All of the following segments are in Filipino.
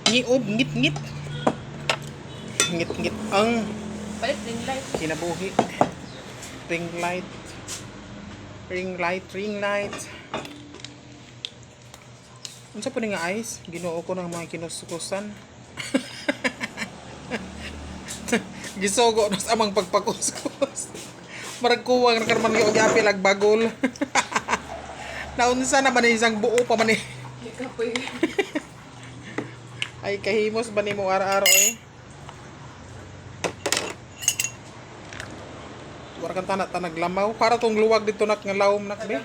Ngiob, ngit-ngit. Ngit-ngit ang Balik ring light. kinabuhi. Ring light. Ring light, ring light. Unsa pa ni nga ice? Ginoo ko ng mga kinuskusan. Gisogo na sa amang pagpakuskus. Marag kuwang nakarman yung apil ag bagol. Naunsa na ba ni isang buo pa man eh. Kapoy. Ay kahimos ba ni mo araw-araw eh. Wala kang tanag lamaw. Para tong luwag dito nak nga lawom nak be.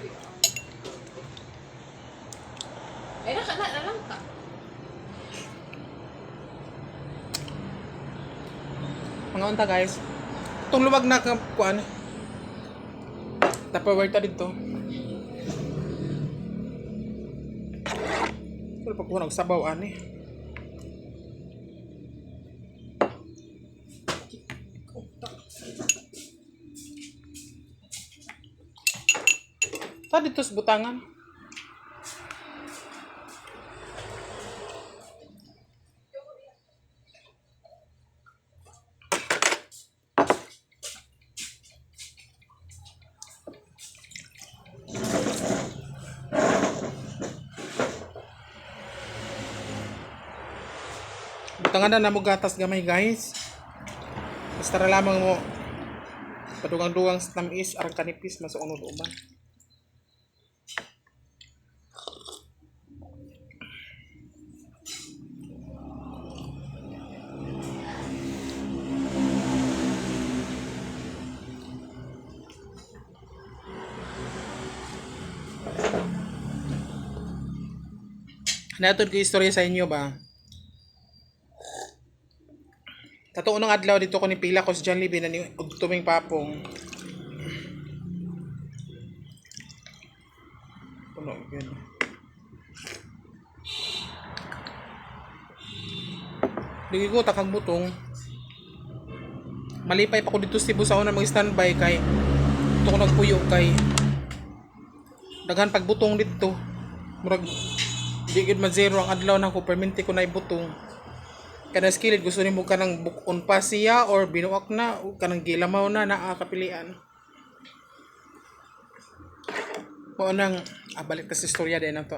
Ay, na lang ka. Mga unta guys. Itong luwag na kuan. Tupperware ta dito. Pero pag kuha nagsabaw ani. Ta dito sa butangan. Butangan na mo gatas gamay guys. Basta ra lamang mo padugang-dugang sa tamis arang kanipis masuunod uban. Natod ko istorya sa inyo ba? Tato unang adlaw dito ko ni pila ko sa Jollibee na ni tuming papong. Puno yun. Lagi ko takang butong. Malipay pa ko dito sa Cebu sa una mag-standby kay ito ko nagpuyo kay daghan pagbutong dito. Murag di gid man zero ang adlaw na ko perminti ko na ibutong. Kada skilled gusto nimo kanang bukon pa siya or binuak na o kanang gilamaw na nakakapilian. Mo nang balik ta sa istorya din na to.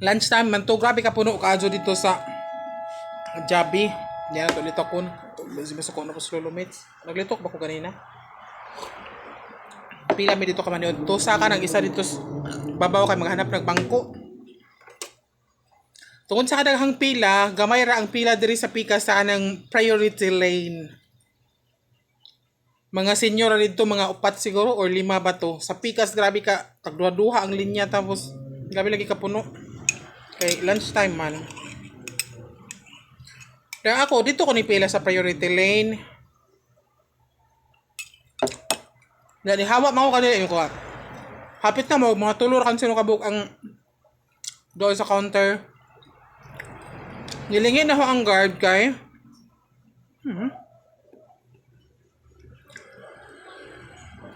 Lunchtime man to, grabe ka puno kaadyo dito sa Jabi. Diyan na to litokon. Basta ko na ko sa Lulumates. Naglitok ba ko kanina? Pila mi dito ka man yun. Tusa ka ng isa dito babaw kay maghanap ng bangko. Tungod sa kadaghang pila, gamay ra ang pila diri sa pika sa anang priority lane. Mga senior dito, mga 4 siguro or 5 ba to. Sa pikas grabe ka, tagduha-duha ang linya tapos grabe lagi ka puno. Kay lunchtime man. Kaya ako dito ko ni pila sa priority lane. Dali hawa man ko kanila yung kuha. Hapit na mo mga tulor kan sino kabuk ang doon sa counter. Nilingin na ho ang guard kay.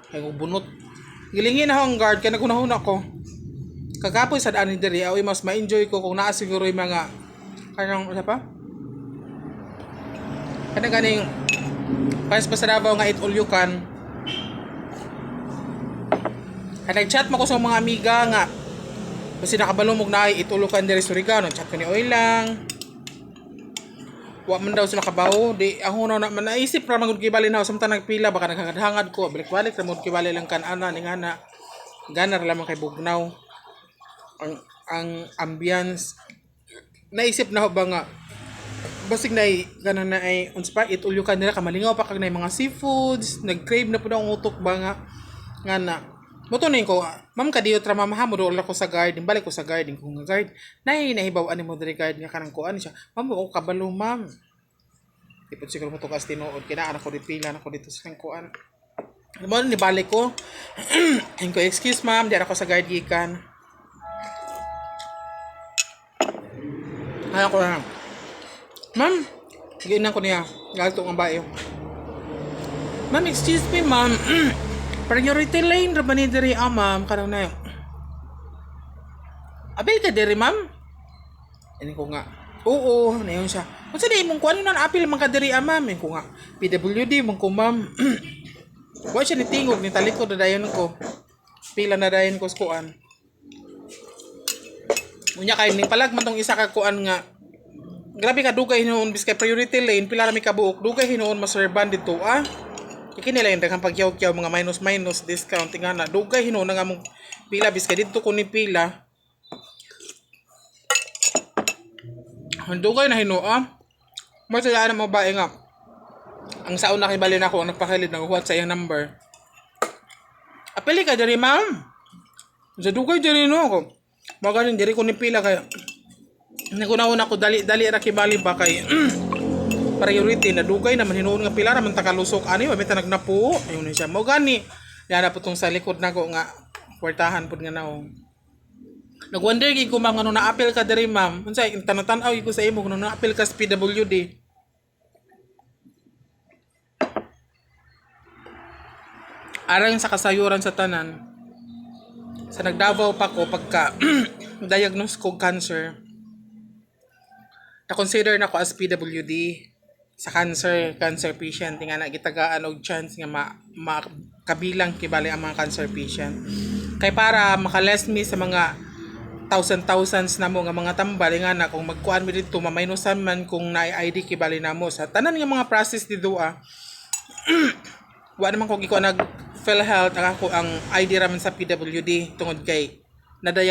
Ay bunot. Nilingin na ho ang guard kay nagunahon ako. Kagapoy sa daan ni diri awi mas ma-enjoy ko kung naa siguro yung mga kanang ano pa? Kanang ganing pas pa sa Davao nga eat all you can. Kaya nag-chat mo ko sa mga amiga nga kasi nakabalong na eat all you can diri sa Surigao. Chat ko ni Oy lang. Wa man daw sila kabaho, di ako na man naisip ra magud kibali na samtang nagpila baka naghangad ko balik-balik ra mo kibali lang kan ana ning ana. Ganar lamang kay bugnaw. Ang ambience naisip na ho ba nga basig na ganan na ay unspa it all you can nila kamalingaw pa kag na mga seafoods, nag-crave na pud ang utok ba nga na motunin ko, ma'am kadiyo tra mamahamod wala ko sa garden, balik ko sa garden kung guard. Nahibaw ani mo diri garden nga kanang kuan siya. Ma'am, ko kabalo ma'am. Tipod siguro mo to kas tinuod kina anak ko di pila na ko dito sa kuan. Mo ni balik ko. Ko excuse ma'am, di ako sa guard gikan. Ay ako na. Ma'am, giinan ko niya. Galto nga bayo. Ma'am, excuse me ma'am. Priority lane ra ba ni diri ma'am kanang na Apil ka diri ma'am? Ini ko nga. Oo, nayon siya. Unsa di imong kuan nan apil man ka diri ma'am? Ini ko nga. PWD man ko ma'am. Wa siya ni tingog ni talikod na dayon ko. Pila na dayon ko sa kuan. Unya kay ning palag man tong isa ka kuan nga. Grabe ka dugay hinuon bis kay priority lane pila ra mi kabuok dugay hinuon maserban dito Iki nila yung daghang pagyaw-yaw mga minus discount nga na dugay hinuon nga mong pila bis kay dito ko ni pila. Ang dugay na hinuon. Masaya na mo bae nga. Ang sauna kay bali na ako ang nagpakilid naghuwat sa iyang number. Apili ka diri ma'am. Sa dugay diri no ako. Magaling diri ko ni pila kay naguna-una ko dali ra kibali ba kay priority na dugay naman hinuon nga pila ra man takalusok ani wa bita nagnapo ayun siya mo gani yana po tong sa likod nako nga kwartahan pud nga naong nagwonder gid ko ma'am ngano na apil ka diri ma'am unsay tanatan-aw ko sa imo ngano na apil ka sa PWD aron sa kasayuran sa tanan sa nagdavaw pa ko pagka diagnose ko cancer na consider na ko as PWD sa cancer patient nga na gitagaan og chance nga makabilang kibali ang mga cancer patient kay para makaless me sa mga thousands na mo nga mga tambal nga na kung magkuan mi dito mamainusan man kung naay ID kibali namo sa tanan nga mga process dito wa naman ko giko nag PhilHealth ako ang ID raman sa PWD tungod kay nadaya